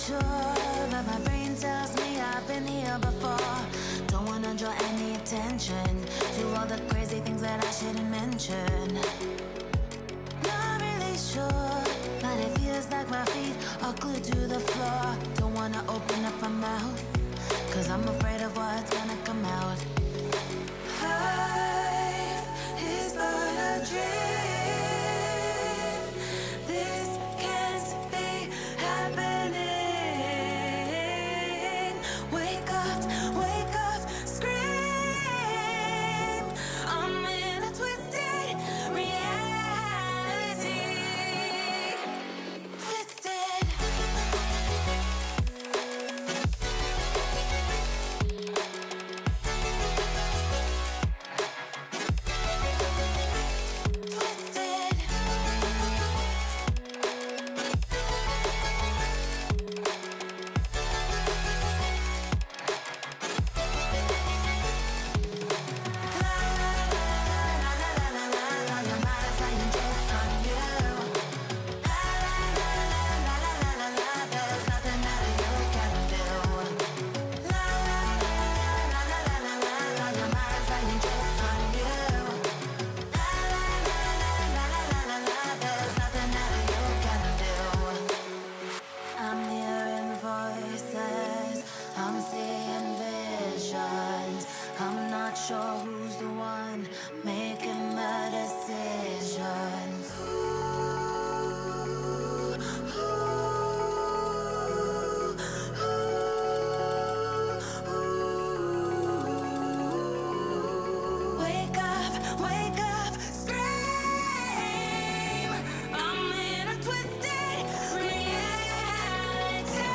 sure, but my brain tells me I've been here before. Don't wanna draw any attention to all the crazy things that I shouldn't mention. Not really sure, but it feels like my feet are glued to the floor. Don't wanna open up my mouth, cause I'm afraid of what's gonna come out. Life is but a dream. This can't be happening. Wake up, scream. I'm in a twisted reality. Twisted. Sure who's the one making the decisions. Wake up, scream. I'm in a twisted reality.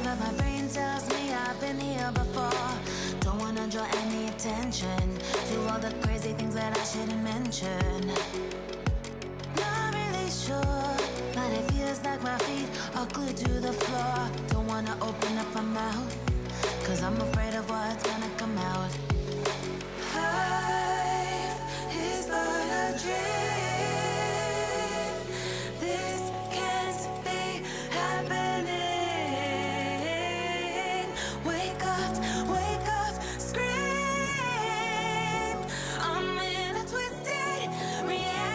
But my brain tells me I've been here before. Don't wanna draw any attention to all the crazy things that I shouldn't mention. Not really sure, but it feels like my feet are glued to the floor. Don't wanna open up my mouth, cause I'm afraid of what's gonna come out. Life is but a dream. This can't be happening. Wake up, scream. I'm in a twisted reality.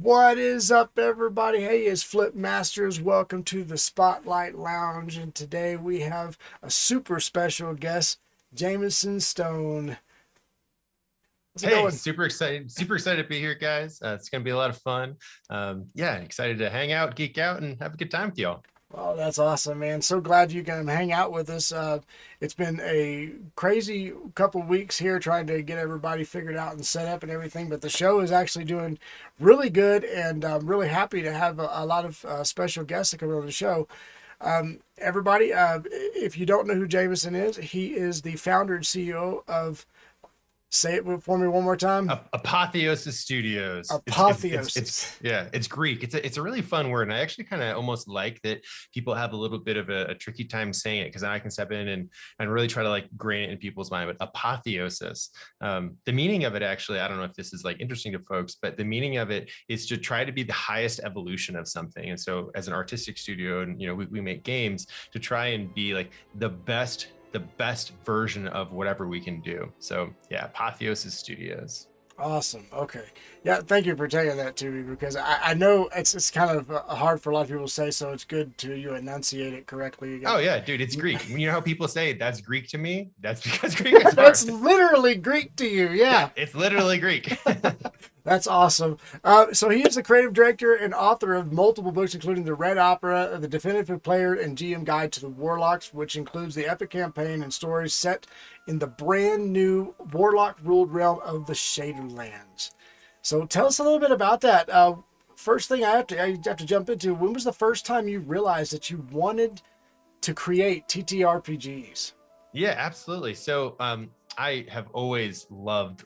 What is up, everybody? Hey, it's Flip Masters. Welcome to the Spotlight Lounge. And today we have a super special guest, Jamison Stone. How's it Hey, going? super excited to be here, guys. It's going to be a lot of fun. Yeah, excited to hang out, geek out, and have a good time with y'all. Oh, that's awesome, man. So glad you can hang out with us. It's been a crazy couple weeks here trying to get everybody figured out and set up and everything, but the show is actually doing really good, and I'm really happy to have a lot of special guests that come on the show. Everybody, if you don't know who Jameson is, he is the founder and CEO of, say it for me one more time. Apotheosis Studios. Apotheosis. Yeah, it's Greek. It's a really fun word, and I actually kind of almost like that people have a little bit of a tricky time saying it, because then I can step in and really try to like grain it in people's mind. But apotheosis, the meaning of it, actually, I don't know if this is like interesting to folks, but the meaning of it is to try to be the highest evolution of something. And so, as an artistic studio, and we make games to try and be like the best version of whatever we can do. So yeah, Apotheosis Studios. Awesome. Okay. Yeah. Thank you for taking that to me, because I know it's kind of hard for a lot of people to say, so it's good to you enunciate it correctly again. Oh yeah, dude, it's Greek. You know how people say that's Greek to me? That's because Greek is hard. That's literally Greek to you. Yeah. It's literally Greek. That's awesome. So he is the creative director and author of multiple books, including The Red Opera, The Definitive Player, and GM Guide to the Warlocks, which includes the epic campaign and stories set in the brand new Warlock-ruled realm of the Shadelands. So tell us a little bit about that. First thing I have to jump into, when was the first time you realized that you wanted to create TTRPGs? Yeah, absolutely. So I have always loved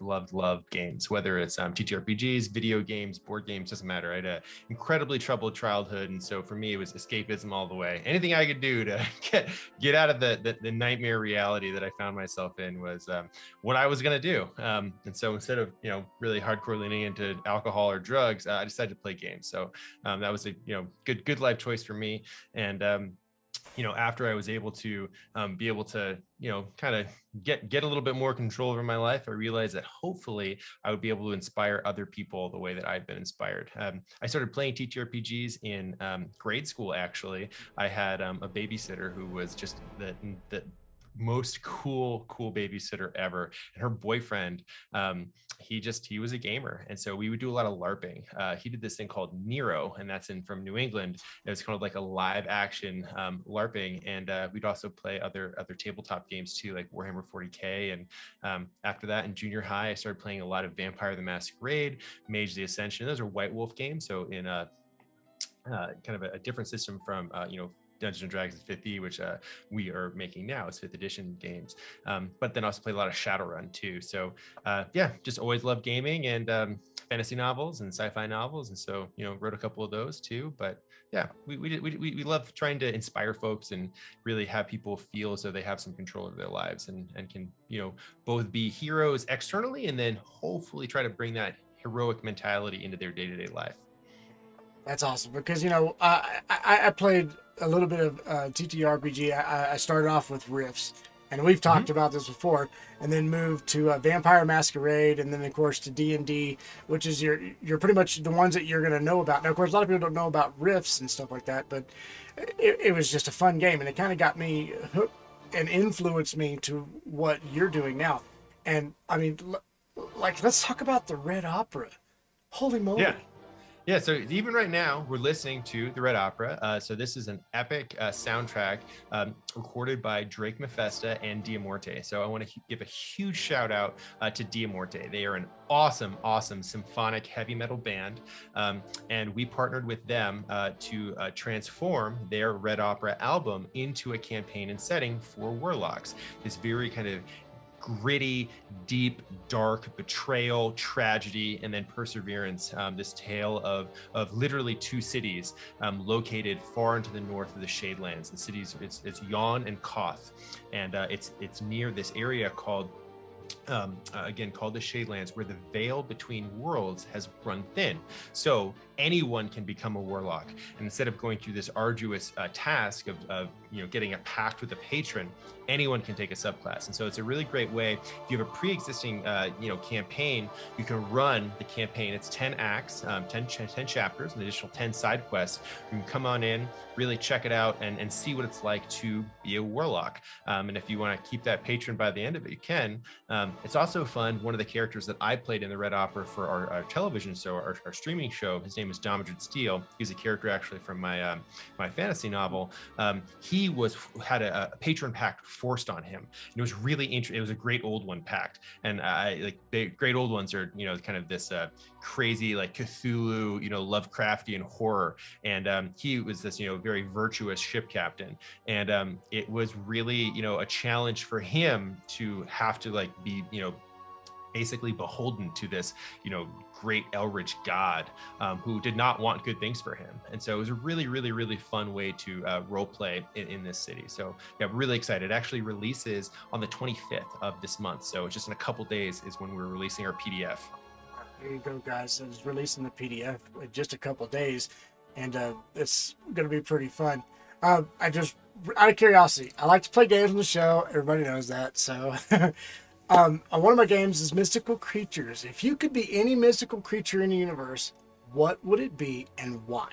games, whether it's TTRPGs, video games, board games, doesn't matter. I had an incredibly troubled childhood, and so for me, it was escapism all the way. Anything I could do to get out of the nightmare reality that I found myself in was what I was going to do. And so instead of really hardcore leaning into alcohol or drugs, I decided to play games. So that was a good life choice for me. And after I was able to be able to, kind of get a little bit more control over my life, I realized that hopefully I would be able to inspire other people the way that I've been inspired. I started playing TTRPGs in grade school, actually. I had a babysitter who was just the most cool babysitter ever, and her boyfriend, he was a gamer, and so we would do a lot of LARPing. He did this thing called Nero, and that's from New England. It was kind of like a live action LARPing, and we'd also play other tabletop games too, like Warhammer 40K. And after that, in junior high, I started playing a lot of Vampire the Masquerade, Mage the Ascension. Those are White Wolf games, so in kind of a different system from Dungeons and Dragons 50, which we are making now as 5th edition games. But then also play a lot of Shadowrun too. So yeah, just always loved gaming and fantasy novels and sci-fi novels. And so, wrote a couple of those too. But yeah, we love trying to inspire folks and really have people feel as though they have some control over their lives and can, both be heroes externally and then hopefully try to bring that heroic mentality into their day-to-day life. That's awesome, because I played a little bit of TTRPG. I started off with Rifts, and we've talked about this before, and then moved to Vampire Masquerade, and then of course to D&D, which is you're pretty much the ones that you're going to know about. Now, of course, a lot of people don't know about Rifts and stuff like that, but it was just a fun game, and it kind of got me hooked and influenced me to what you're doing now. And I mean, like, let's talk about the Red Opera. Holy moly! Yeah, so even right now, we're listening to the Red Opera. So this is an epic soundtrack recorded by Drake Mephisto and Diamorte. So I want to give a huge shout out to Diamorte. They are an awesome symphonic heavy metal band. And we partnered with them to transform their Red Opera album into a campaign and setting for Warlocks. This very kind of gritty, deep, dark betrayal, tragedy, and then perseverance. This tale of literally two cities located far into the north of the Shadelands. The cities, it's Yon and Koth, and it's near this area called again called the Shadelands, where the veil between worlds has run thin. So anyone can become a warlock, and instead of going through this arduous task of getting a pact with a patron, anyone can take a subclass. And so it's a really great way. If you have a pre-existing campaign, you can run the campaign. It's 10 acts, 10 chapters, an additional 10 side quests. You can come on in, really check it out, and see what it's like to be a warlock. And if you want to keep that patron by the end of it, you can. It's also fun. One of the characters that I played in the Red Opera for our television show, our streaming show, his name is Jamison Stone. He's a character actually from my my fantasy novel. He had a patron pact forced on him, and it was really interesting. It was a great old one pact, and the great old ones are kind of this crazy like Cthulhu, Lovecraftian horror. And he was this very virtuous ship captain, and it was really a challenge for him to have to be basically beholden to this great Elrich god who did not want good things for him. And so it was a really, really, really fun way to role play in this city. So yeah, really excited. It actually releases on the 25th of this month, so just in a couple days is when we're releasing our PDF. There you go, guys. It's releasing the PDF in just a couple days, and it's going to be pretty fun. I just, out of curiosity, I like to play games on the show. Everybody knows that. So one of my games is mystical creatures. If you could be any mystical creature in the universe, what would it be and why?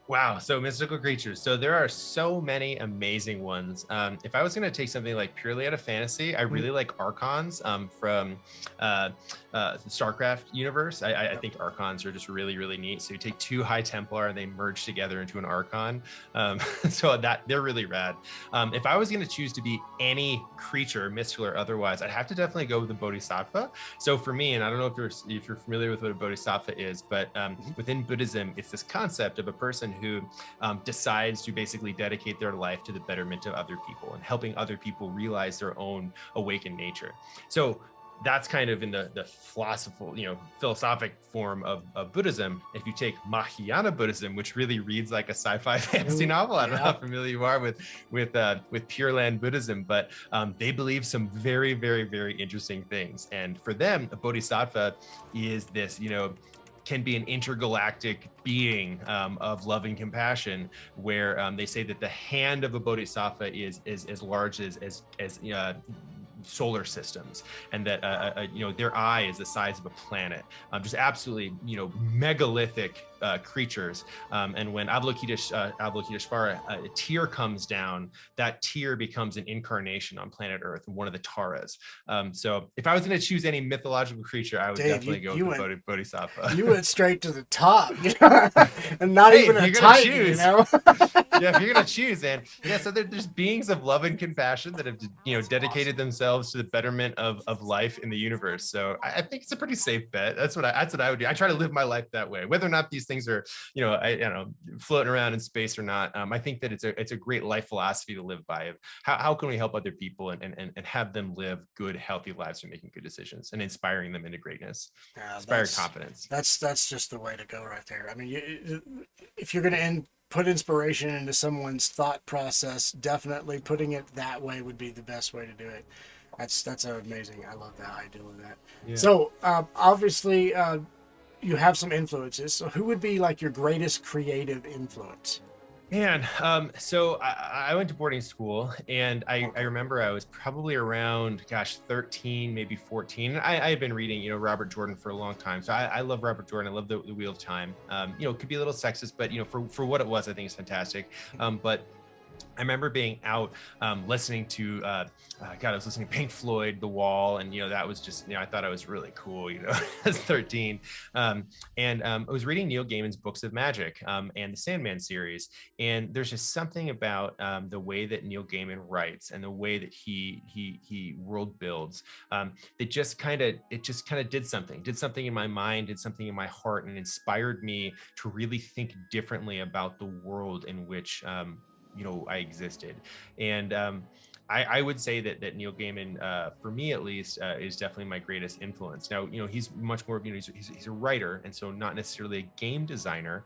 Wow. So mystical creatures. So there are so many amazing ones. If I was going to take something like purely out of fantasy, I really like Archons from the StarCraft universe. I think Archons are just really, really neat. So you take two High Templar and they merge together into an Archon. So they're really rad. If I was going to choose to be any creature, mystical or otherwise, I'd have to definitely go with the Bodhisattva. So for me, and I don't know if you're familiar with what a Bodhisattva is, but within Buddhism, it's this concept of a person who decides to basically dedicate their life to the betterment of other people and helping other people realize their own awakened nature. So that's kind of in the philosophic form of Buddhism. If you take Mahayana Buddhism, which really reads like a sci-fi fantasy novel, I don't know how familiar you are with Pure Land Buddhism, but they believe some very, very, very interesting things. And for them, a bodhisattva is this, can be an intergalactic being of love and compassion, where they say that the hand of a bodhisattva is as large as solar systems, and that their eye is the size of a planet. Just absolutely megalithic creatures. And when Avalokiteshvara, a tear comes down, that tear becomes an incarnation on planet Earth, one of the Taras. So if I was going to choose any mythological creature, I would definitely go with the Bodhisattva. You went straight to the top, and not even a Titan, Yeah, if you're gonna choose, and so there's beings of love and compassion that have dedicated themselves to the betterment of life in the universe. So I think it's a pretty safe bet. That's what I would do. I try to live my life that way, whether or not these things are floating around in space or not. I think that it's a great life philosophy to live by. Of how can we help other people and have them live good, healthy lives and making good decisions and inspiring them into greatness, inspire confidence. That's just the way to go right there. I mean, if you're gonna put inspiration into someone's thought process, definitely putting it that way would be the best way to do it. That's amazing. I love that idea of that. Yeah. So obviously you have some influences. So who would be like your greatest creative influence? Man, so I went to boarding school, and I remember I was probably around, 13, maybe 14. I had been reading, Robert Jordan for a long time. So I love Robert Jordan. I love the Wheel of Time. It could be a little sexist, but, for what it was, I think it's fantastic. But I remember being out listening to, I was listening to Pink Floyd, The Wall, and, that was just, I thought I was really cool, as 13. And I was reading Neil Gaiman's Books of Magic and the Sandman series. And there's just something about the way that Neil Gaiman writes and the way that he world builds that just kind of did something in my mind, did something in my heart, and inspired me to really think differently about the world in which I existed. And I would say that Neil Gaiman, for me at least, is definitely my greatest influence. Now, he's much more, he's a writer, and so not necessarily a game designer.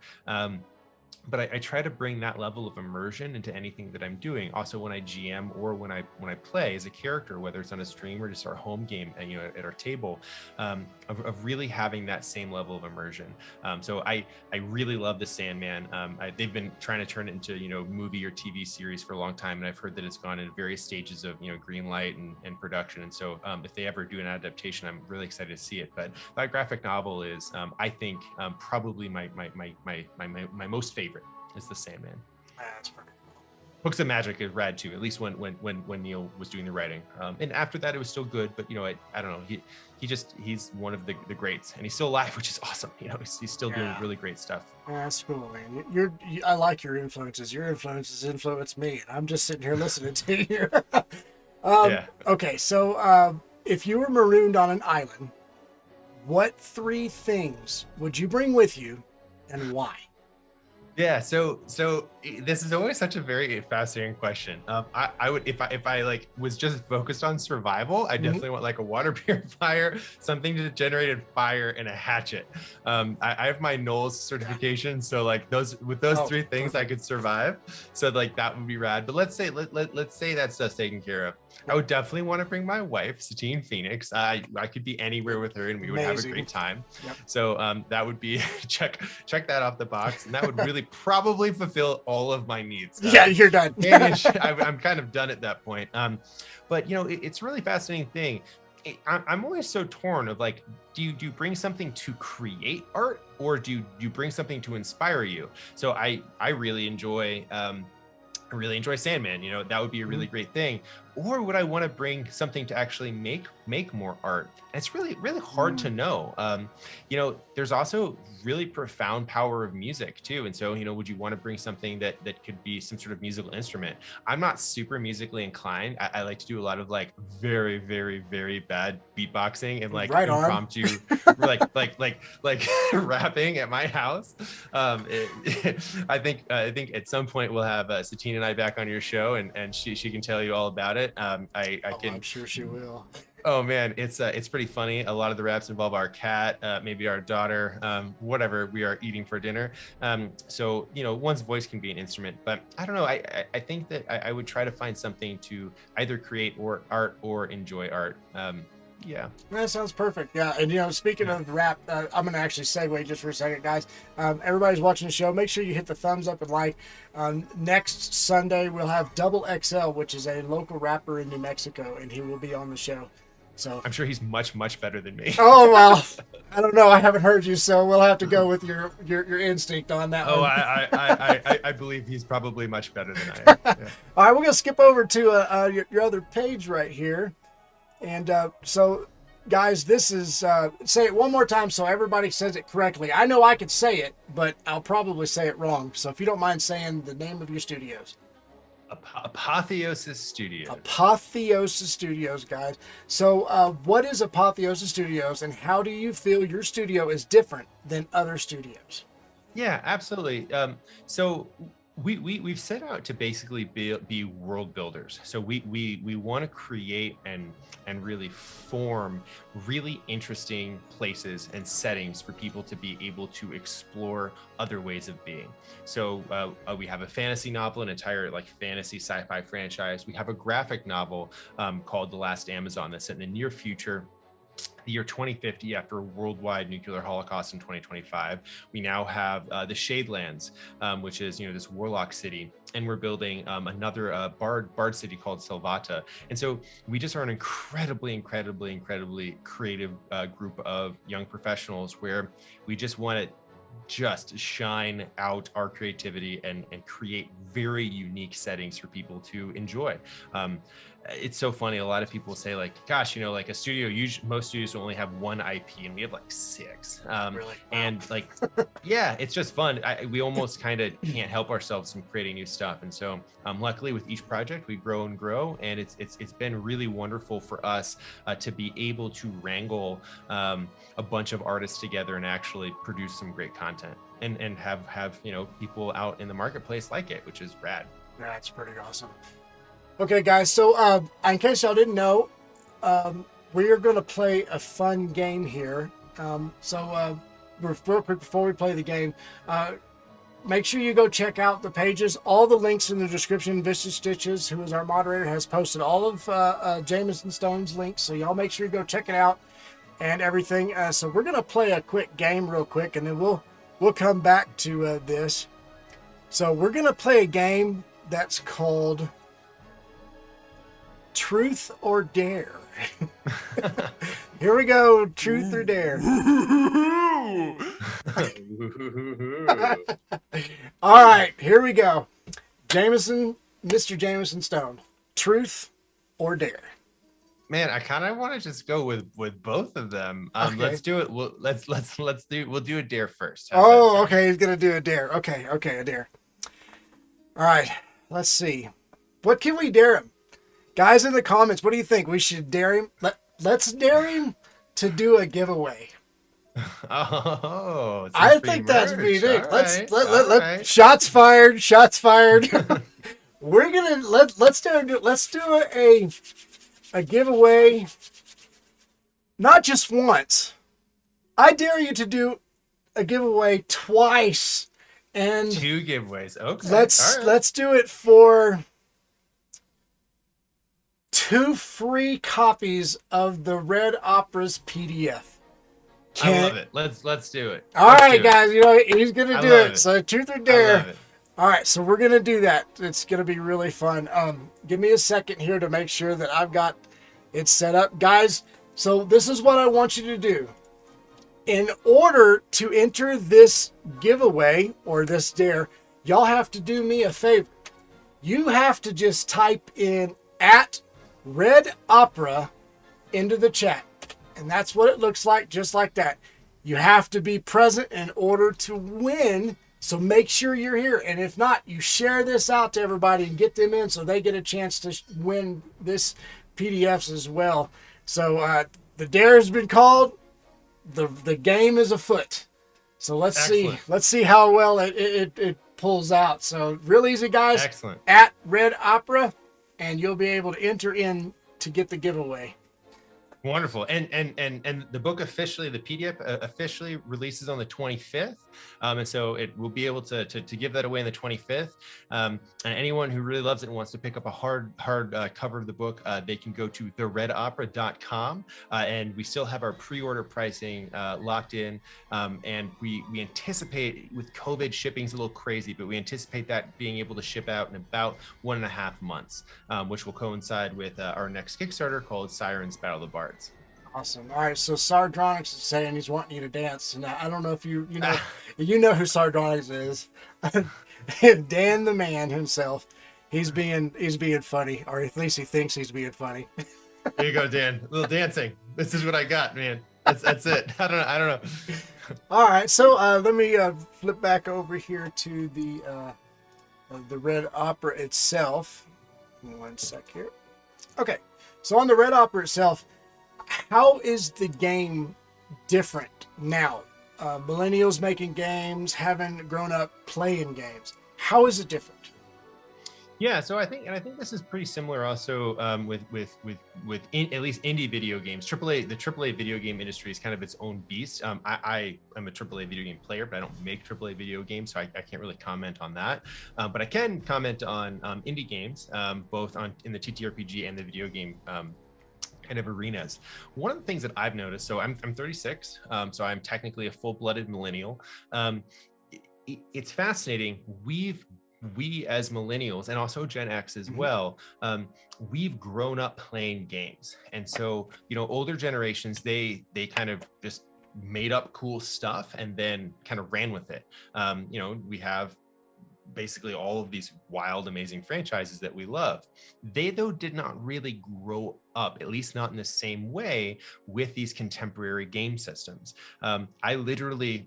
but I try to bring that level of immersion into anything that I'm doing. Also, when I GM or when I play as a character, whether it's on a stream or just our home game, you know, at our table, of really having that same level of immersion. So I really love the Sandman. They've been trying to turn it into, you know, movie or TV series for a long time, and I've heard that it's gone in various stages of, you know, green light and production. And so if they ever do an adaptation, I'm really excited to see it. But that graphic novel is, I think, probably my most favorite is the Sandman. That's pretty cool. Books of Magic is rad too, at least when Neil was doing the writing. And after that, it was still good, but you know, I don't know. He's one of the greats, and he's still alive, which is awesome. You know, he's still doing really great stuff. That's cool, man. I like your influences. Your influences influence me, and I'm just sitting here listening to you. Okay, so if you were marooned on an island, what 3 things would you bring with you, and why? Yeah, so this is always such a very fascinating question. I would, if I like was just focused on survival, I definitely want like a water purifier, something to generate fire, and a hatchet. I have my Knowles certification, so like those 3 things I could survive. So like that would be rad. But let's say that stuff's taken care of. I would definitely want to bring my wife, Satine Phoenix. I could be anywhere with her, and we would have a great time. Yep. So that would be check that off the box, and that would really probably fulfill all of my needs. Yeah, you're done. I'm kind of done at that point. But you know, it's a really fascinating thing. I'm always so torn of like, do you bring something to create art, or do you bring something to inspire you? So I really enjoy Sandman. You know, that would be a really great thing. Or would I want to bring something to actually make more art? And it's really hard to know. You know, there's also really profound power of music too. And so, you know, would you want to bring something that could be some sort of musical instrument? I'm not super musically inclined. I like to do a lot of like very, very, very bad beatboxing and like impromptu, like rapping at my house. I think at some point we'll have Satine and I back on your show, and she can tell you all about it. I'm sure she will. Oh man, it's pretty funny. A lot of the raps involve our cat, maybe our daughter, whatever we are eating for dinner. So you know, one's voice can be an instrument, but I don't know. I think that I would try to find something to either create art or enjoy art. Yeah, that sounds perfect. Yeah, and you know, speaking of rap, I'm gonna actually segue just for a second, guys. Everybody's watching the show. Make sure you hit the thumbs up and like. Next Sunday we'll have Double XL, which is a local rapper in New Mexico, and he will be on the show. So I'm sure he's much better than me. Oh well, I don't know. I haven't heard you, so we'll have to go with your instinct on that. Oh, one. I believe he's probably much better than I am. Yeah. All right, we're gonna skip over to your other page right here. And so, guys, this is, say it one more time so everybody says it correctly. I know I could say it, but I'll probably say it wrong. So if you don't mind saying the name of your studios. Apotheosis Studios. Apotheosis Studios, guys. So what is Apotheosis Studios, and how do you feel your studio is different than other studios? Yeah, absolutely. So we've set out to basically be world builders. So we want to create and really form really interesting places and settings for people to be able to explore other ways of being. So we have a fantasy novel, an entire like fantasy sci-fi franchise. We have a graphic novel called The Last Amazon that's set in the near future, the year 2050, after a worldwide nuclear holocaust in 2025. We now have the Shadelands, which is, you know, this Warlock city, and we're building another bard city called Silvata. And so we just are an incredibly creative group of young professionals where we just want to just shine out our creativity and create very unique settings for people to enjoy. It's so funny. A lot of people say like, gosh, you know, like a studio, most studios only have one IP, and we have like 6. Really? Wow. And like, yeah, it's just fun. We almost kind of can't help ourselves from creating new stuff. And so luckily with each project, we grow and grow. And it's been really wonderful for us to be able to wrangle a bunch of artists together and actually produce some great content and have, you know, people out in the marketplace like it, which is rad. That's pretty awesome. Okay, guys, so in case y'all didn't know, we are going to play a fun game here. Real quick before we play the game, make sure you go check out the pages. All the links in the description. Vicious Stitches, who is our moderator, has posted all of Jamison Stone's links. So y'all make sure you go check it out and everything. So we're going to play a quick game real quick, and then we'll come back to this. So we're going to play a game that's called Truth or Dare. Here we go. Truth or Dare. All right, here we go. Mr. Jamison Stone. Truth or Dare? Man, I kind of want to just go with both of them. Okay. Let's do it. We'll do a dare first. Oh, okay. He's gonna do a dare. Okay, a dare. All right. Let's see. What can we dare him, guys? In the comments, what do you think? We should dare him. Let's dare him to do a giveaway. Oh, I think that's pretty good. Right. Let's shots fired. Shots fired. We're gonna let's do a giveaway. Not just once. I dare you to do a giveaway twice, and 2 giveaways. Okay. Let's do it for 2 free copies of the Red Opera's PDF. I love it. Let's do it. All right, guys. You know he's gonna do it. So truth or I dare. love it. All right, so we're gonna do that. It's gonna be really fun. Give me a second here to make sure that I've got it set up, guys. So this is what I want you to do. In order to enter this giveaway or this dare, y'all have to do me a favor. You have to just type in @Red Opera into the chat. And that's what it looks like, just like that. You have to be present in order to win. So make sure you're here. And if not, you share this out to everybody and get them in so they get a chance to win this PDFs as well. So the dare has been called. The game is afoot. So let's see how well it pulls out. So real easy, guys. Excellent. @Red Opera, and you'll be able to enter in to get the giveaway. Wonderful. And the book officially, the PDF officially releases on the 25th. And so it will be able to give that away on the 25th. And anyone who really loves it and wants to pick up a hard cover of the book, they can go to theredopera.com. And we still have our pre-order pricing locked in. And we anticipate, with COVID, shipping's a little crazy, but we anticipate that being able to ship out in about 1.5 months, which will coincide with our next Kickstarter called Sirens Battle of the Bards. Awesome. All right, so Sardronix is saying he's wanting you to dance. Now, I don't know if you know who Sardronix is. Dan the man himself. He's being funny, or at least he thinks he's being funny. There you go, Dan. A little dancing. This is what I got, man. That's it. I don't know. All right, so let me flip back over here to the Red Opera itself. Give me 1 sec here. Okay, so on the Red Opera itself, how is the game different now? Millennials making games, having grown up playing games. How is it different? Yeah, so I think this is pretty similar also with at least indie video games. The AAA video game industry is kind of its own beast. I am a AAA video game player, but I don't make AAA video games, so I can't really comment on that. But I can comment on indie games, both in the TTRPG and the video game kind of arenas. One of the things that I've noticed, so I'm 36, so I'm technically a full-blooded millennial. It's fascinating. We as millennials, and also Gen X as well, we've grown up playing games. And so, older generations, they kind of just made up cool stuff and then kind of ran with it. We have basically all of these wild, amazing franchises that we love. They, though, did not really grow up, at least not in the same way, with these contemporary game systems. I literally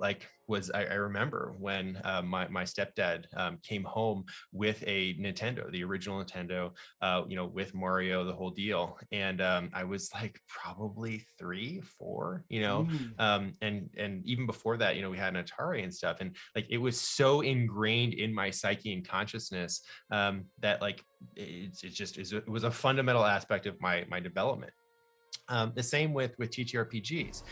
I remember when my stepdad came home with a Nintendo, the original Nintendo, with Mario, the whole deal. And I was like probably 3, 4, and even before that, we had an Atari and stuff. And it was so ingrained in my psyche and consciousness that it was a fundamental aspect of my development. The same with TTRPGs.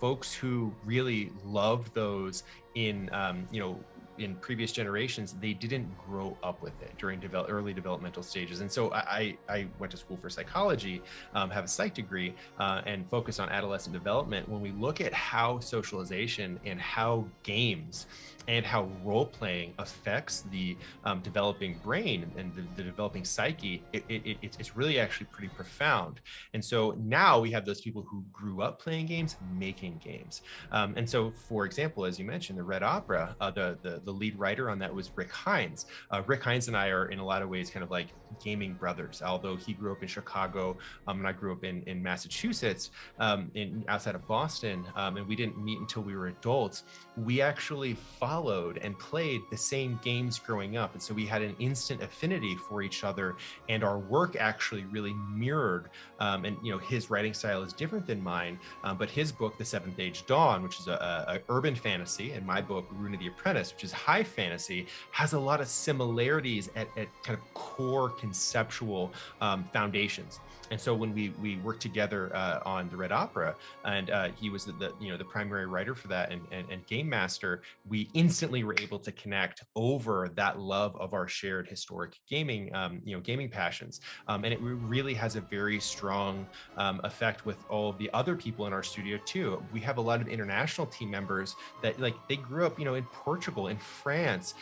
Folks who really loved those in in previous generations, they didn't grow up with it during early developmental stages. And so I went to school for psychology, have a psych degree, and focus on adolescent development. When we look at how socialization and how games and how role-playing affects the developing brain and the developing psyche, it's really actually pretty profound. And so now we have those people who grew up playing games, making games. And so, for example, as you mentioned, the Red Opera, the lead writer on that was Rick Hines. Rick Hines and I are in a lot of ways kind of like gaming brothers, although he grew up in Chicago and I grew up in Massachusetts, outside of Boston, and we didn't meet until we were adults. We actually followed and played the same games growing up, and so we had an instant affinity for each other, and our work actually really mirrored. And his writing style is different than mine, but his book, The Seventh Age Dawn, which is a urban fantasy, and my book, Rune of the Apprentice, which is high fantasy, has a lot of similarities at kind of core conceptual foundations. And so when we worked together on the Red Opera, and he was the primary writer for that and game master, we instantly were able to connect over that love of our shared historic gaming gaming passions. And it really has a very strong effect with all of the other people in our studio too. We have a lot of international team members that they grew up in Portugal, in France,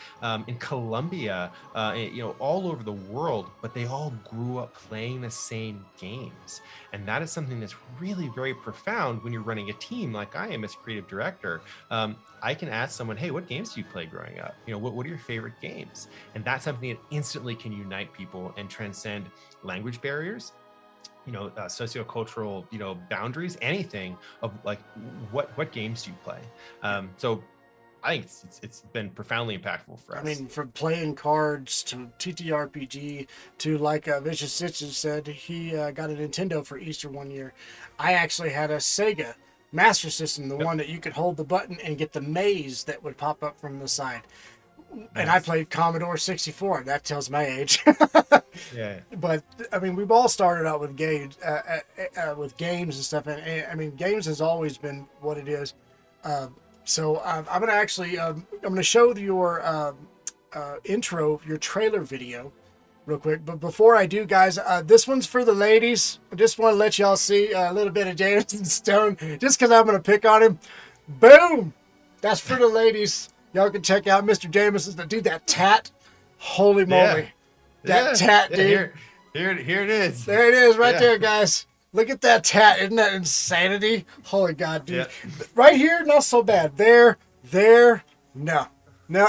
in Colombia, all over the world, but they all grew up playing the same games. And that is something that's really very profound when you're running a team like I am as creative director. I can ask someone, hey, what games do you play growing up? What are your favorite games? And that's something that instantly can unite people and transcend language barriers, sociocultural, boundaries, anything of like, what games do you play? So I think it's been profoundly impactful for us. I mean, from playing cards to TTRPG to, like Vicious Stitches said, he got a Nintendo for Easter one year. I actually had a Sega Master System, the one that you could hold the button and get the maze that would pop up from the side. Nice. And I played Commodore 64. That tells my age. Yeah. But I mean, we've all started out with games and stuff. And I mean, games has always been what it is. So I'm going to actually, I'm going to show your intro, your trailer video real quick. But before I do, guys, this one's for the ladies. I just want to let y'all see a little bit of Jamison Stone, just because I'm going to pick on him. Boom! That's for the ladies. Y'all can check out Mr. Jamison. Dude, that tat. Holy moly. That tat, dude. Here it is. There it is right there, guys. Look at that tat. Isn't that insanity? Holy God, dude. Yeah. Right here, not so bad. There, no. No.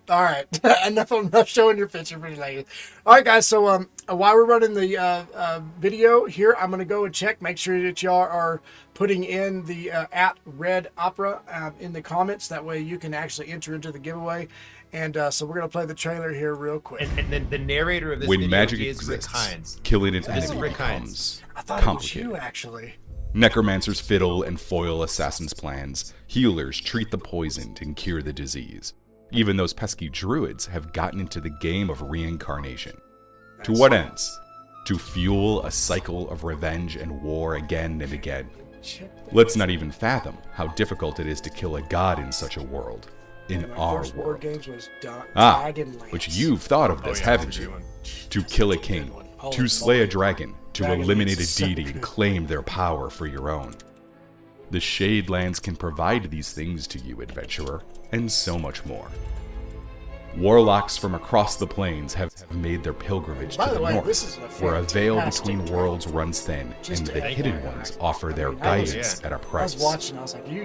All right. Enough. I'm not showing your picture for you ladies. All right, guys. So while we're running the video here, I'm going to go and check. Make sure that y'all are putting in the at Red Opera in the comments. That way you can actually enter into the giveaway. And so we're going to play the trailer here real quick. And then the narrator of this when video magic is exists, Rick Hines. Killing an This is enemy Rick becomes I thought complicated. it was you, actually. Necromancers fiddle and foil assassins' plans. Healers treat the poisoned and cure the disease. Even those pesky druids have gotten into the game of reincarnation. To what ends? To fuel a cycle of revenge and war again and again. Let's not even fathom how difficult it is to kill a god in such a world. In our First world. War Games was done. But you've thought of this, haven't you? To kill a king, to slay a dragon, to eliminate a deity and claim their power for your own. The Shadelands can provide these things to you, adventurer, and so much more. Warlocks from across the plains have made their pilgrimage to the north, where a veil between worlds runs thin, and the hidden ones offer their guidance at a price.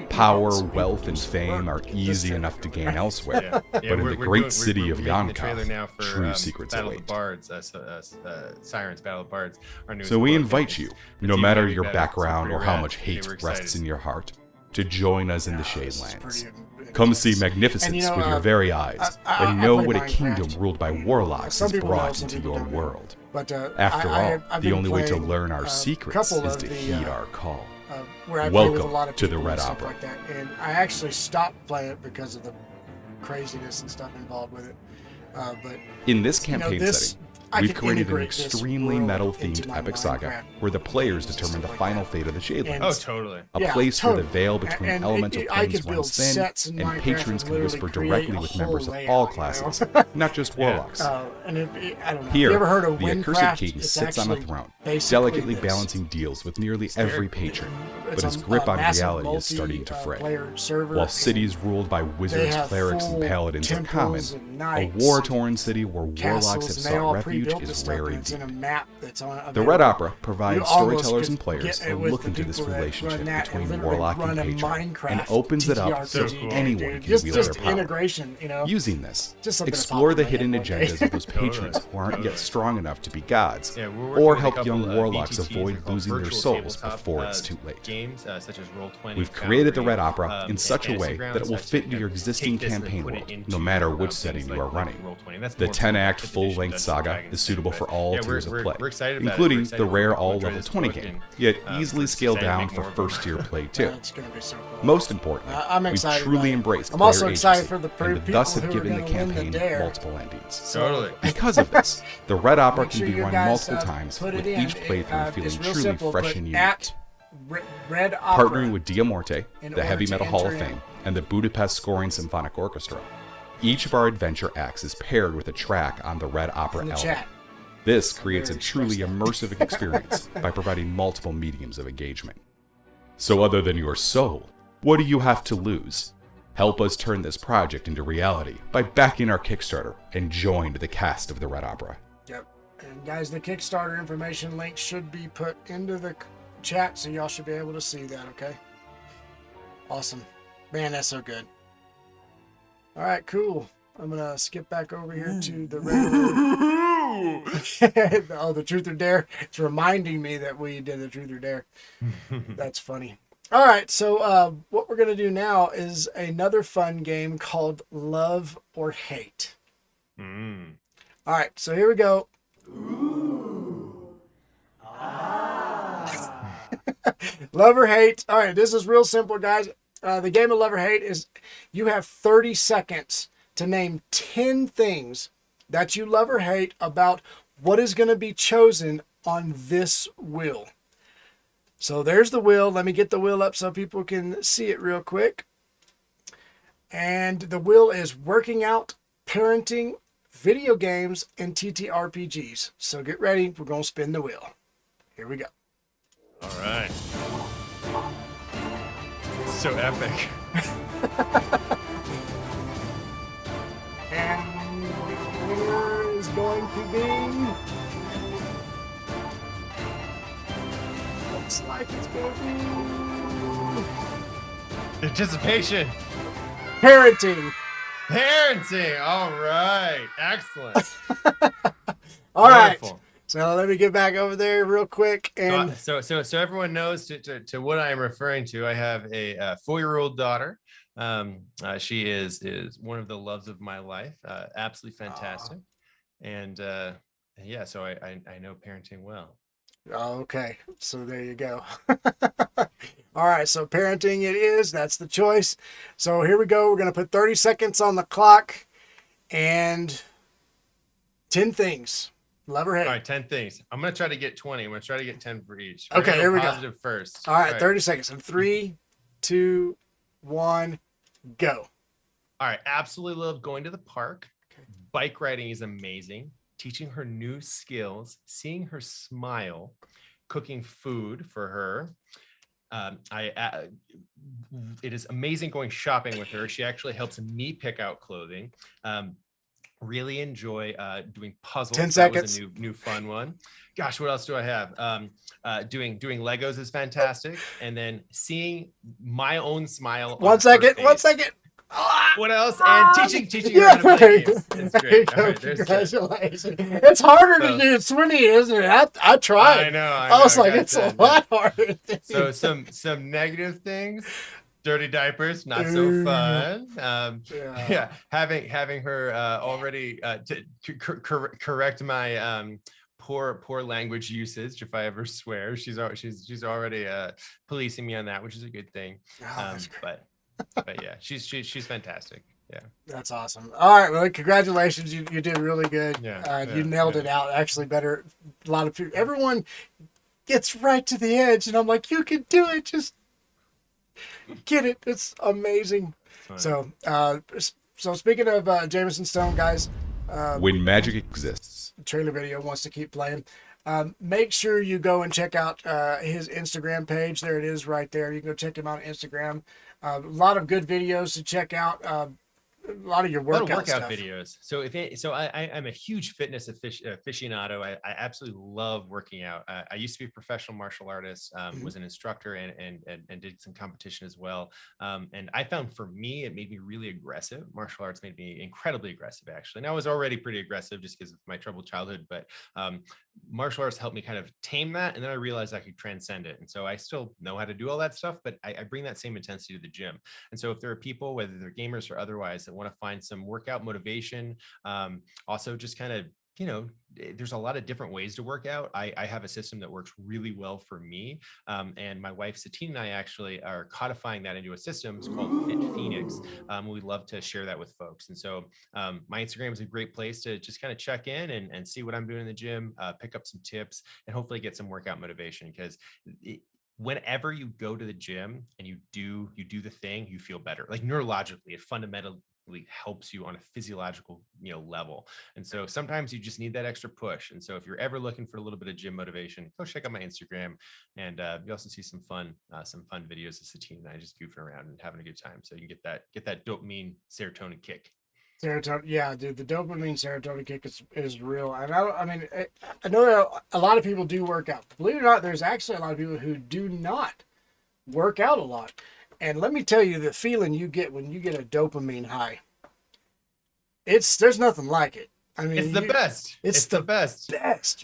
Power, wealth, and fame are easy enough to gain elsewhere, but in the great city of Yonkoth, true secrets await. Sirens, Battle of Bards. So we invite you, no matter your background or how much hate rests in your heart, to join us in the Shadelands. Come see magnificence with your very eyes, and know what a kingdom ruled by warlocks has brought into your world. After all, the only way to learn our secrets is to heed our call. Welcome to the Red Opera. And I actually stopped playing it because of the craziness and stuff involved with it. But in this campaign setting, We've can created an integrate this extremely world metal-themed into my epic saga Minecraft where the players games and determine the stuff like final that. fate of the Shadelands. And- Oh, totally. A Yeah, place where the totally. veil between And elemental I planes could build runs thin, sets in and Minecraft patrons and can literally whisper create directly a with whole members of layout, all you know? classes, not just warlocks. And I don't know. Here, Have you ever heard of the accursed Windcraft? king It's sits on the actually throne, basically delicately this. balancing deals with nearly every patron, but It's his a grip on massive reality is starting to fray. multi-player server, While and cities ruled by wizards, have clerics, and full paladins are common, temples and a knights war-torn city where warlocks castles, have and they sought all refuge pre-built is this stuff, rare and it's in a indeed. map that's on The Red available. Opera You provides almost storytellers could and players get a with look the into this people that relationship run that between and literally Warlock run and a Patron, and Minecraft opens it up so TTRPG game, anyone dude. can just wield their power. integration, you know. Using this, Just something to explore pop the in my hidden head one day. agendas of those Totally. patrons who aren't yet strong enough to be gods, Yeah, we're working or with a help couple young of warlocks VTTs, avoid they're called losing their virtual souls tabletop, before it's too late. Games such as Roll20. We've created the Foundry, Red Opera in and such a Fantasy way Grounds that it will to fit into your take existing this and campaign put it world, into no matter which things setting you like are running. Roll20. That's The more 10-act fifth edition full-length Dungeons & saga Dragons is suitable thing, for but all yeah, tiers of play, we're excited about it. We're including excited the for rare people to all enjoy level this 20 book game, and, yet we're easily excited scaled to down make for more of them. first-tier play too. It's gonna be so cool. Most importantly, I'm we've excited truly about it. embraced I'm player also excited agency, for the and thus people have who are given the gonna win the campaign dare. multiple endings. So- Totally. Because of this, the Red Opera Make can sure be you run guys, multiple times, put with it in. each playthrough feeling It's real truly simple, fresh but and unique. at Red Opera, Partnering with Dia Morte, in the order Heavy to Metal Hall of enter in. Fame, and the Budapest Scoring Symphonic Orchestra. Each of our adventure acts is paired with a track on the Red Opera in the album. chat. This creates a Very truly expressive. immersive experience by providing multiple mediums of engagement. So other than your soul, what do you have to lose? Help us turn this project into reality by backing our Kickstarter and join the cast of the Red Opera. Yep. And guys, the Kickstarter information link should be put into the chat, so y'all should be able to see that, okay? Awesome. Man, that's so good. All right, cool. I'm going to skip back over here to the regular... oh, the Truth or Dare. It's reminding me that we did the Truth or Dare. That's funny. All right, so what we're going to do now is another fun game called Love or Hate. All right, so here we go. Love or hate. All right, this is real simple, guys. The game of Love or Hate is you have 30 seconds to name 10 things that you love or hate about what is going to be chosen on this wheel. So there's the wheel. Let me get the wheel up so people can see it real quick. And the wheel is working out, parenting, video games, and TTRPGs. So get ready. We're going to spin the wheel. Here we go. All right. So epic. And the winner is going to be... Looks like it's going to be... Anticipation. Parenting. Parenting. All right. Excellent. All right. Wonderful. So let me get back over there real quick. And So everyone knows to what I am referring to. I have a 4-year-old daughter. She is one of the loves of my life. Absolutely fantastic. And yeah, so I know parenting well. okay, so there you go. All right, so parenting it is. That's the choice. So here we go. We're going to put 30 seconds on the clock and 10 things. Love or hate. All right, 10 things. I'm going to try to get 20. I'm going to try to get 10 for each. Okay, here we go. Positive first. All right, 30 seconds. And 3, 2, 1, go. All right, absolutely love going to the park. Bike riding is amazing. Teaching her new skills, seeing her smile, cooking food for her. It is amazing going shopping with her. She actually helps me pick out clothing. Really enjoy doing puzzles. 10 seconds. That was a new fun one. Gosh, what else do I have? Doing Legos is fantastic, and then seeing my own smile. on 1 second. her 1 face. second. What else? And teaching her how to play games. It's There you great. go. All right, there's 10. Congratulations. It's harder So- to do 20, isn't it? I tried. I know. I was like, got it's a 10. lot harder. So some negative things. Dirty diapers, not so fun. Yeah, having her already to correct my poor language usage if I ever swear. She's already policing me on that, which is a good thing. Oh, that's great. But yeah, she's fantastic. Yeah. That's awesome. All right, well, congratulations. You did really good. You nailed it out. Actually, better. A lot of people, everyone gets right to the edge, and I'm like, you can do it. Just get it. It's amazing. So, so speaking of Jamison Stone, guys, when magic exists, trailer video wants to keep playing. Make sure you go and check out his Instagram page. There it is right there. You can go check him out on Instagram. A lot of good videos to check out. A lot of your workout stuff. Videos. So I'm a huge fitness aficionado. I absolutely love working out. I used to be a professional martial artist, was an instructor and did some competition as well. And I found for me, it made me really aggressive. Martial arts made me incredibly aggressive, actually. And I was already pretty aggressive just because of my troubled childhood, but martial arts helped me kind of tame that. And then I realized I could transcend it. And so I still know how to do all that stuff, but I bring that same intensity to the gym. And so if there are people, whether they're gamers or otherwise, that want to find some workout motivation, also just kind of, there's a lot of different ways to work out. I have a system that works really well for me. And my wife, Satine, and I actually are codifying that into a system. It's called Fit Phoenix. We'd love to share that with folks. And so my Instagram is a great place to just kind of check in and see what I'm doing in the gym, pick up some tips, and hopefully get some workout motivation, because whenever you go to the gym and you do the thing, you feel better. Like neurologically, it fundamentally helps you on a physiological level. And so sometimes you just need that extra push. And so if you're ever looking for a little bit of gym motivation, go check out my Instagram. And you also see some fun videos of Satine and I just goofing around and having a good time. So you can get that dopamine serotonin kick. Serotonin, yeah, dude, the dopamine serotonin kick is real. And I know a lot of people do work out. Believe it or not, there's actually a lot of people who do not work out a lot. And let me tell you, the feeling you get when you get a dopamine high, there's nothing like it. I mean, it's the best. It's the best.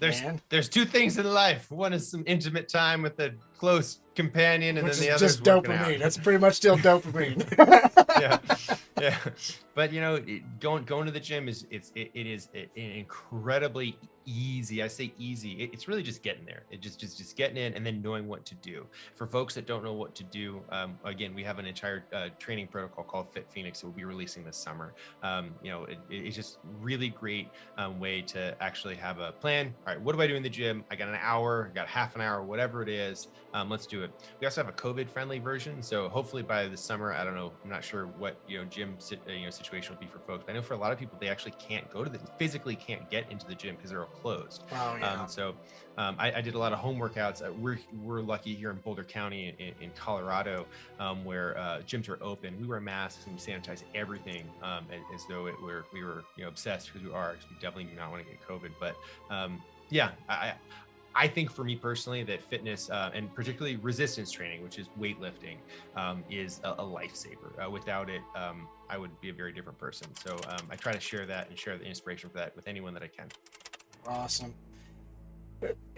Man. There's two things in life. One is some intimate time with a close companion, and which then the is other just is dopamine. That's pretty much still dopamine. yeah. But going to the gym is an incredibly easy. I say easy. It's really just getting there. It just getting in and then knowing what to do. For folks that don't know what to do, again, we have an entire training protocol called Fit Phoenix that we'll be releasing this summer. It's just really great way to actually have a plan. All right, what do I do in the gym? I got an hour, I got half an hour, whatever it is. Let's do it. We also have a COVID-friendly version, so hopefully by the summer, I don't know, I'm not sure what gym situation will be for folks. But I know for a lot of people, they actually physically can't get into the gym because they're all closed. Oh, yeah. I did a lot of home workouts. We're lucky here in Boulder County in Colorado, where gyms are open. We wear masks and we sanitize everything as though we were obsessed, because we are. Because we definitely do not want to get COVID. But I think for me personally that fitness and particularly resistance training, which is weightlifting, is a lifesaver. Without it, I would be a very different person. So I try to share that and share the inspiration for that with anyone that I can. Awesome.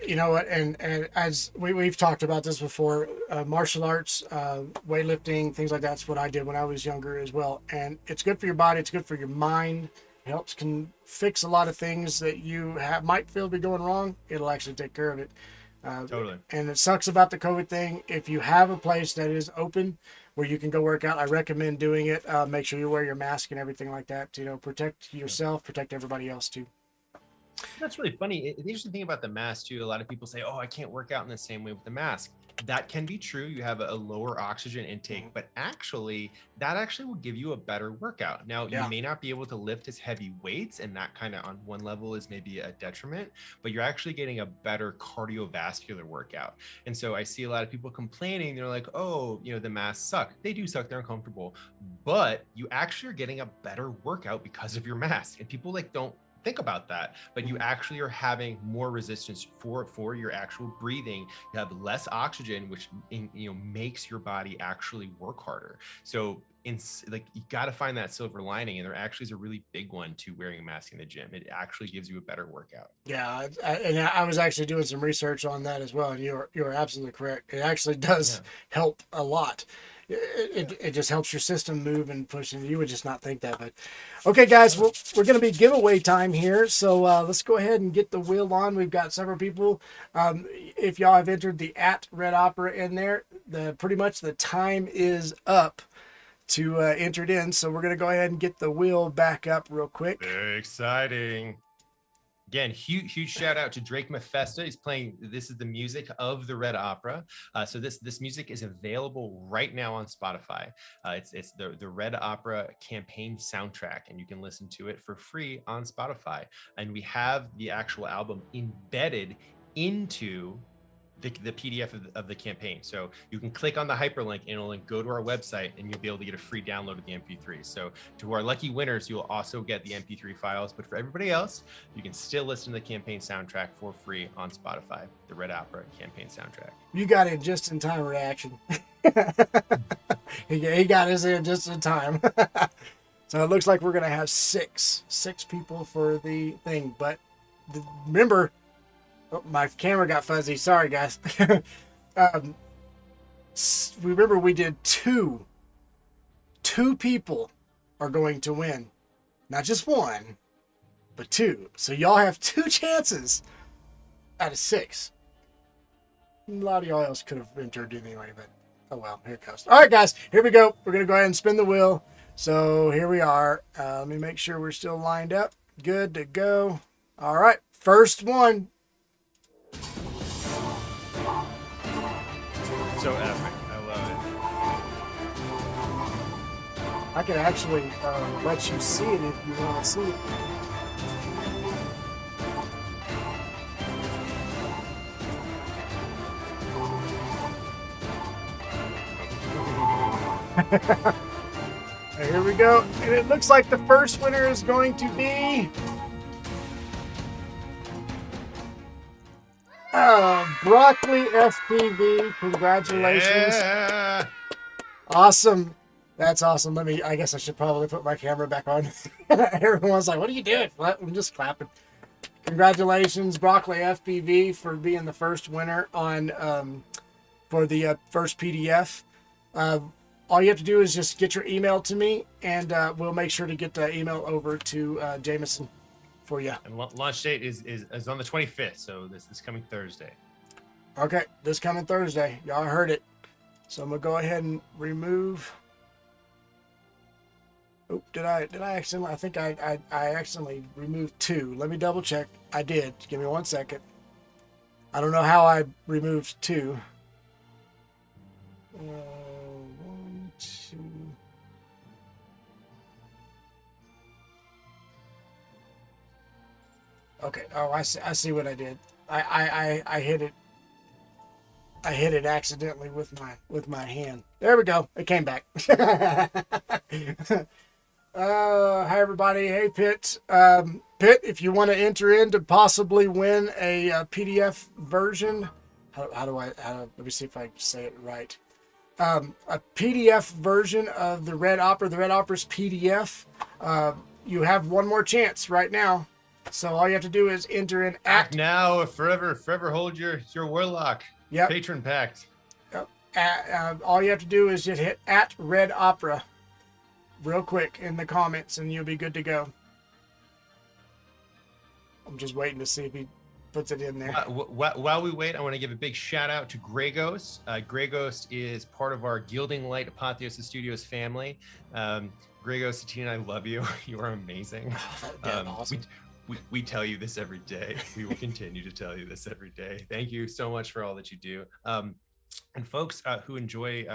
You know what? And as we've talked about this before, martial arts, weightlifting, things like that's what I did when I was younger as well. And it's good for your body. It's good for your mind. It can fix a lot of things that you might feel be going wrong. It'll actually take care of it. Totally. And it sucks about the COVID thing. If you have a place that is open where you can go work out, I recommend doing it. Make sure you wear your mask and everything like that. Protect yourself, protect everybody else too. That's really funny. The interesting thing about the mask too, a lot of people say, oh, I can't work out in the same way with the mask. That can be true. You have a lower oxygen intake, but that will give you a better workout. Now, you may not be able to lift as heavy weights, and that kind of on one level is maybe a detriment, but you're actually getting a better cardiovascular workout. And so I see a lot of people complaining. They're like, oh, the masks suck. They do suck. They're uncomfortable, but you actually are getting a better workout because of your mask. And people don't think about that, but you actually are having more resistance for your actual breathing. You have less oxygen, which makes your body actually work harder. So you got to find that silver lining, and there actually is a really big one to wearing a mask in the gym. It actually gives you a better workout. Yeah, and I was actually doing some research on that as well, and you're absolutely correct. It actually does help a lot. It just helps your system move and push, and you would just not think that. But okay, guys, we're going to be giveaway time here, so let's go ahead and get the wheel on. We've got several people. If y'all have entered the @Red Opera in there, pretty much the time is up to enter it in. So we're going to go ahead and get the wheel back up real quick. Very exciting. Again, huge shout out to Drake Mephisto. He's playing, this is the music of the Red Opera. So this music is available right now on Spotify. It's the Red Opera campaign soundtrack, and you can listen to it for free on Spotify. And we have the actual album embedded into the PDF of the campaign. So you can click on the hyperlink and it'll go to our website, and you'll be able to get a free download of the MP3. So to our lucky winners, you'll also get the MP3 files, but for everybody else, you can still listen to the campaign soundtrack for free on Spotify, the Red Opera campaign soundtrack. You got it just in time reaction. he got his in just in time. So it looks like we're going to have six people for the thing. But remember, oh, my camera got fuzzy. Sorry, guys. Remember, we did two. Two people are going to win. Not just one, but two. So y'all have 2 chances out of 6. A lot of y'all else could have entered anyway, but oh well, here it goes. All right, guys, here we go. We're going to go ahead and spin the wheel. So here we are. Let me make sure we're still lined up. Good to go. All right, first one. So epic. I love it. I can actually let you see it if you want to see it. Here we go. And it looks like the first winner is going to be Broccoli FPV. Congratulations. Yeah. Awesome. That's awesome. I guess I should probably put my camera back on. Everyone's like, what are you doing? I'm just clapping. Congratulations, Broccoli FPV, for being the first winner on for the first PDF. All you have to do is just get your email to me, and we'll make sure to get the email over to Jamison for you. And launch date is on the 25th, so this coming Thursday. Okay, this coming Thursday. Y'all heard it. So I'm gonna go ahead and remove. Oh, did I accidentally? I think I accidentally removed 2. Let me double check. I did. Give me 1 second. I don't know how I removed 2. 1, 2. Okay. Oh, I see what I did. I hit it. I hit it accidentally with my hand. There we go. It came back. Hi everybody. Hey Pitt. Pitt, if you want to enter in to possibly win a PDF version, let me see if I can say it right. A PDF version of the Red Opera, the Red Opera's PDF. You have one more chance right now. So all you have to do is enter in Act now or forever hold your Warlock. Yep. Patron pact. All you have to do is just hit @Red Opera real quick in the comments, and you'll be good to go. I'm just waiting to see if he puts it in there. While we wait, I want to give a big shout out to Grey Ghost. Grey Ghost is part of our Gilding Light Apotheosis Studios family. Grey Ghost, Satina, I love you. You are amazing. Awesome. We tell you this every day. We will continue to tell you this every day. Thank you so much for all that you do. And folks who enjoy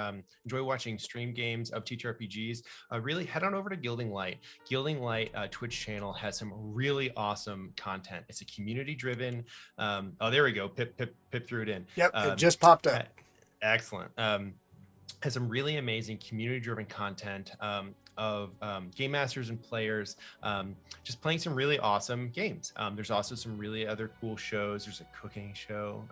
watching stream games of TTRPGs, really head on over to Gilding Light. Gilding Light Twitch channel has some really awesome content. It's a community-driven. Oh, there we go. Pip threw it in. Yep, it just popped up. Excellent. Has some really amazing community-driven content of game masters and players just playing some really awesome games. There's also some really other cool shows. There's a cooking show.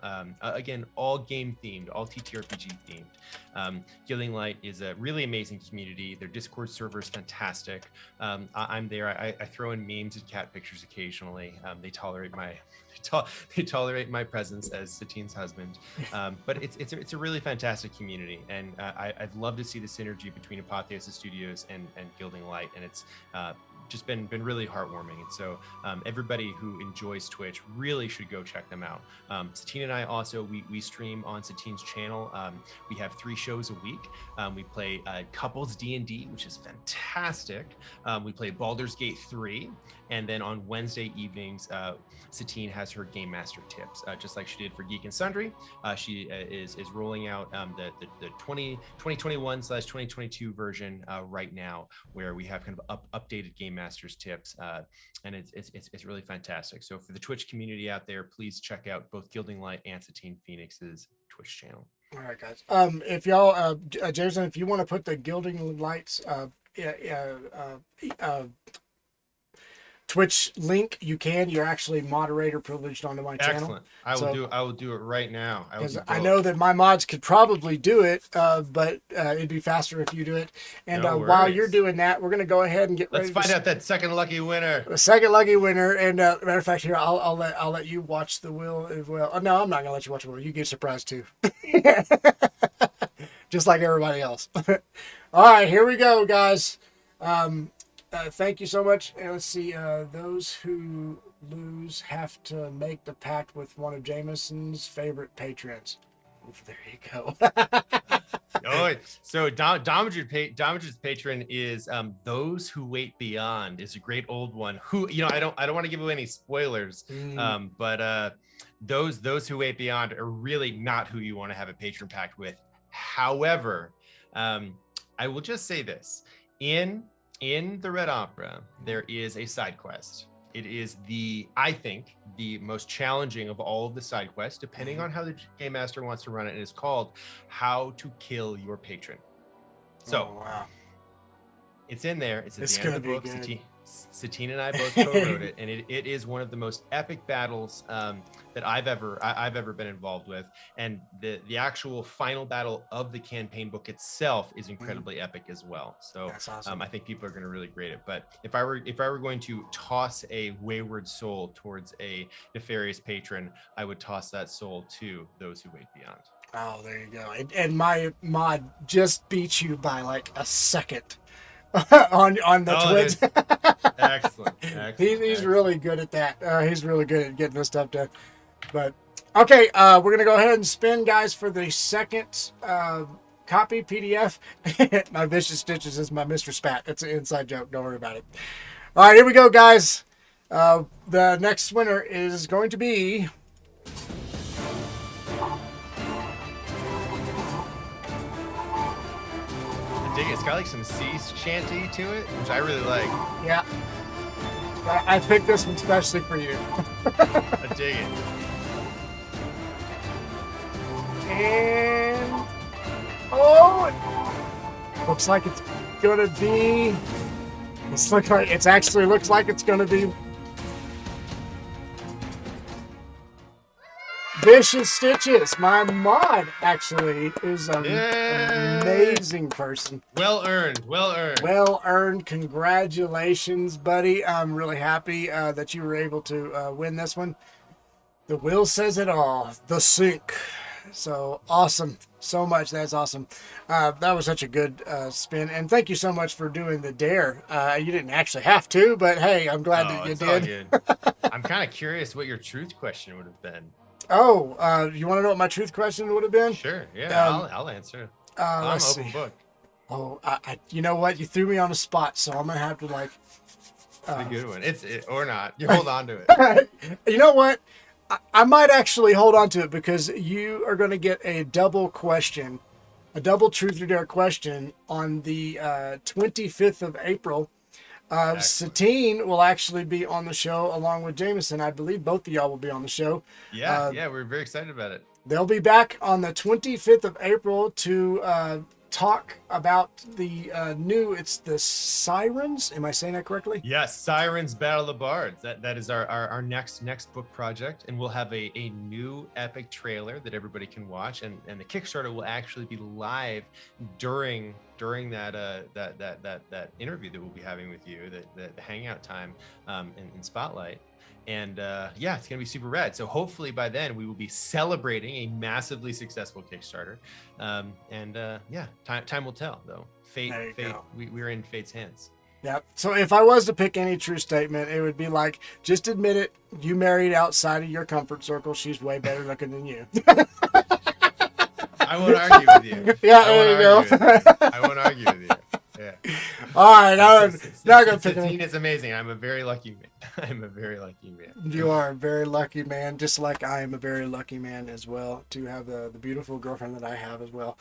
Again, all game themed, all TTRPG themed. Gilding Light is a really amazing community. Their Discord server is fantastic. I'm there. I throw in memes and cat pictures occasionally. They tolerate my presence as Satine's husband. But it's a really fantastic community, and I'd love to see the synergy between Apotheosis Studios and Gilding Light, and it's just been really heartwarming. And so everybody who enjoys Twitch really should go check them out. Satine and I also, we stream on Satine's channel. We have 3 shows a week. We play couples D&D, which is fantastic. We play Baldur's Gate 3. And then on Wednesday evenings, Satine has her Game Master tips, just like she did for Geek and Sundry. She is rolling out the 2021/2022 version right now, where we have kind of updated Game Masters tips, and it's really fantastic. So for the Twitch community out there, please check out both Gilding Light and Satine Phoenix's Twitch channel. All right, guys. If y'all, Jason, if you want to put the Gilding Lights Twitch link, you can. You're actually moderator privileged onto my channel. Excellent. I will do it right now. Because I know that my mods could probably do it, but it'd be faster if you do it. And while you're doing that, we're gonna go ahead and let's find out that second lucky winner. The second lucky winner. And matter of fact, here I'll let you watch the wheel as well. Oh, no, I'm not gonna let you watch the wheel. You get surprised too, just like everybody else. All right, here we go, guys. Thank you so much. And let's see, those who lose have to make the pact with one of Jamison's favorite patrons. There you go. Oh, so Damage's patron is Those Who Wait Beyond, is a great old one. Who, I don't want to give away any spoilers, but those Who Wait Beyond are really not who you want to have a patron pact with. However, I will just say this: in the Red Opera, there is a side quest. It is I think, the most challenging of all of the side quests, depending on how the Game Master wants to run it. And it's called How to Kill Your Patron. So, wow. It's in there. It's at the end of the book. Satine and I both co-wrote it, and it is one of the most epic battles that I've ever been involved with. And the actual final battle of the campaign book itself is incredibly epic as well. So that's awesome. I think people are going to really grade it. But if I were going to toss a wayward soul towards a nefarious patron, I would toss that soul to Those Who Wait Beyond. Oh, there you go. And my mod just beat you by like a second. on the Twitch. Excellent. He's really good at that. He's really good at getting this stuff done. But okay, we're gonna go ahead and spin, guys, for the second copy PDF. My Vicious Stitches is my Mr. Spat. It's an inside joke. Don't worry about it. All right, here we go, guys. The next winner is going to be dig it. It's got like some sea shanty to it, which I really like. Yeah. I picked this one especially for you. I dig it. And looks like it's gonna be. It actually looks like it's gonna be Vicious Stitches. My mod actually is an amazing person. Well earned. Well earned. Congratulations, buddy. I'm really happy that you were able to win this one. The will says it all. The sync. So awesome. So much. That's awesome. That was such a good spin. And thank you so much for doing the dare. You didn't actually have to, but hey, I'm glad that you did. I'm kind of curious what your truth question would have been. Oh, you want to know what my truth question would have been? Sure. Yeah, I'll answer. I'm let's open see. book. Oh, you know what? You threw me on the spot, so I'm gonna have to like. It's a good one. Or not. You hold on to it. You know what? I might actually hold on to it because you are going to get a double question, a double truth or dare question on the 25th of April. Satine will actually be on the show along with Jamison. I believe both of y'all will be on the show. Yeah, we're very excited about it. They'll be back on the 25th of April to talk about the it's the Sirens. Am I saying that correctly? Yes, Sirens Battle of the Bards. That is our next book project, and we'll have a new epic trailer that everybody can watch, and the Kickstarter will actually be live during that interview that we'll be having with you, the hangout time in Spotlight. And it's gonna be super rad. So hopefully by then we will be celebrating a massively successful Kickstarter. Time will tell, though. Fate, we're in fate's hands. Yeah. So if I was to pick any true statement, it would be like, just admit it. You married outside of your comfort circle. She's way better looking than you. I won't argue with you. Yeah, there you go. I won't argue with you. Yeah. All right. I'm not going to pick it. It's amazing. I'm a very lucky man. I'm a very lucky man. You are a very lucky man, just like I am a very lucky man as well, to have the beautiful girlfriend that I have as well.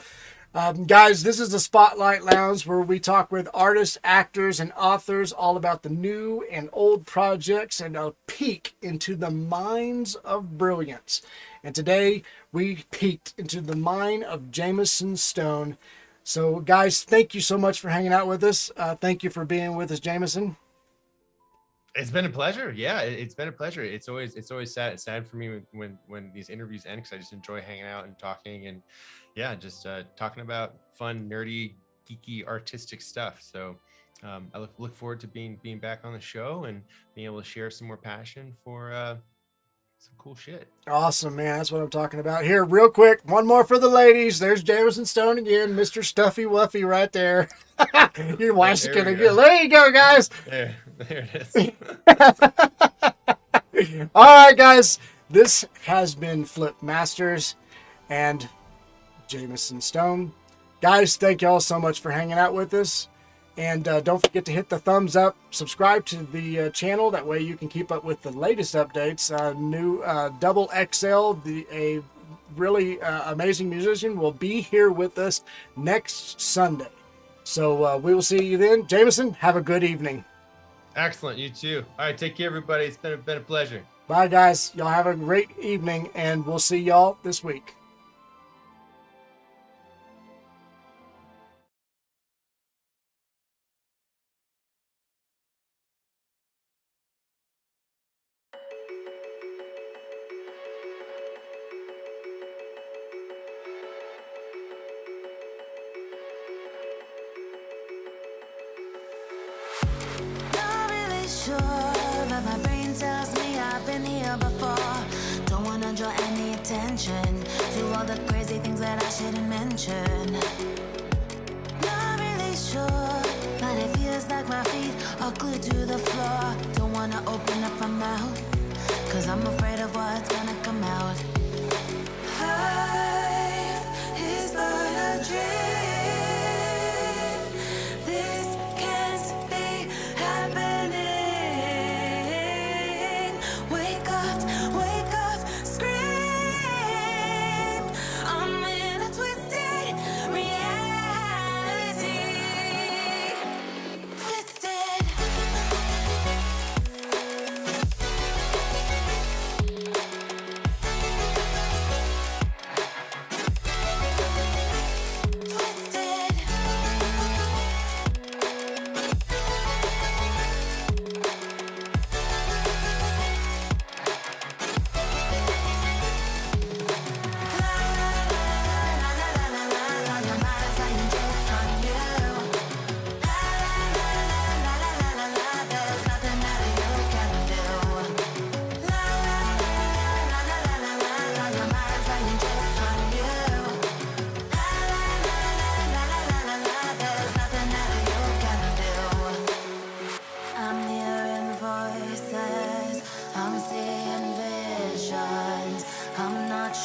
Guys, this is the Spotlight Lounge, where we talk with artists, actors, and authors all about the new and old projects and a peek into the minds of brilliance. And today we peeked into the mind of Jamison Stone. So, guys, thank you so much for hanging out with us. Thank you for being with us, Jamison. It's been a pleasure. Yeah, it's been a pleasure. It's always sad for me when these interviews end, because I just enjoy hanging out and talking, and yeah, just talking about fun, nerdy, geeky, artistic stuff. So I look forward to being back on the show and being able to share some more passion for some cool shit. Awesome, man. That's what I'm talking about. Here, real quick, one more for the ladies. There's Jamison Stone again, Mr. Stuffy Wuffy right there. Your wife's gonna get. There you go, guys. There it is. All right, guys. This has been Flip Masters and Jamison Stone. Guys, thank y'all so much for hanging out with us. And don't forget to hit the thumbs up, subscribe to the channel. That way you can keep up with the latest updates. New Double XL, a really amazing musician, will be here with us next Sunday. So we will see you then. Jamison, have a good evening. Excellent. You too. All right. Take care, everybody. It's been a pleasure. Bye, guys. Y'all have a great evening, and we'll see y'all this week. Not really sure, but my brain tells me I've been here before. Don't wanna draw any attention to all the crazy things that I shouldn't mention. Not really sure, but it feels like my feet are glued to the floor. Don't wanna open up my mouth, 'cause I'm afraid of what's gonna come out. Life is but a dream. This can't be happening. Wake up, scream. I'm in a twisted reality. Twisted.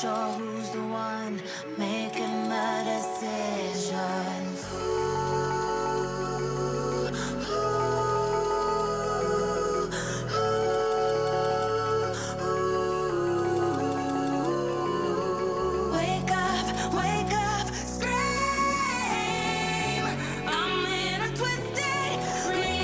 Sure who's the one making the decisions. Wake up, scream. I'm in a twisted reality.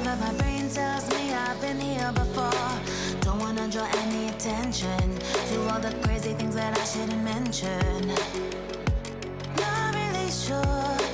but my brain tells me I've been here before. Don't wanna draw any attention to all the crazy things that I shouldn't mention. Not really sure